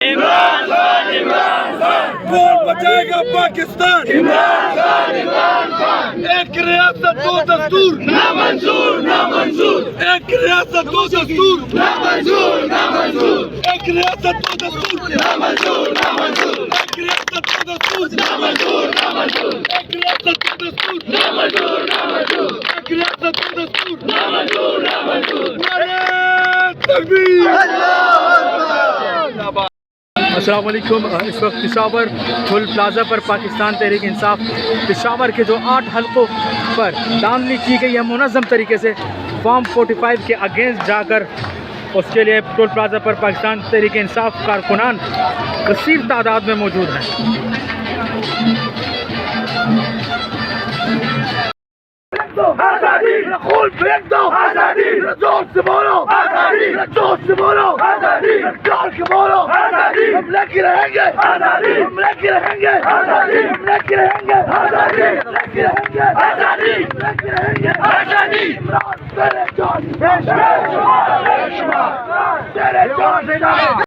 इमरान खान, इमरान खान। कौन बचाएगा पाकिस्तान? इमरान खान, इमरान खान। एक रियासत दो दस्तूर ना मंजूर, ना मंजूर। एक रियासत दो दस्तूर ना मंजूर, ना मंजूर। एक रियासत दो दस्तूर ना मंजूर, ना मंजूर। एक रियासत दो दस्तूर ना मंजूर, ना मंजूर। एक रियासत दो दस्तूर ना मंजूर, ना मंजूर। एक रियासत दो दस्तूर ना मंजूर, ना मंजूर। नारे तकबीर, अल्लाहू अकबर। अस्सलाम वालेकुम। इस वक्त पेशावर टोल प्लाज़ा पर पाकिस्तान तहरीक इंसाफ पेशावर के जो 8 हलकों पर दामनी की गई है मुनज़्ज़म तरीके से फॉर्म 45 के अगेंस्ट जाकर, उसके लिए टोल प्लाज़ा पर पाकिस्तान तहरीक इंसाफ कारकुनान कसीर तादाद में मौजूद हैं। आजादी, खून फेंक दो, आजादी, जोर से बोलो, आजादी, जोर से बोलो, आजादी, जोर से बोलो, आजादी, हम लेके रहेंगे, आजादी, हम लेके रहेंगे, आजादी, हम लेके रहेंगे, आजादी, लेके रहेंगे, आजादी, लेके रहेंगे, आजादी। तेरे जोर, तेरे जोर, तेरे जोर।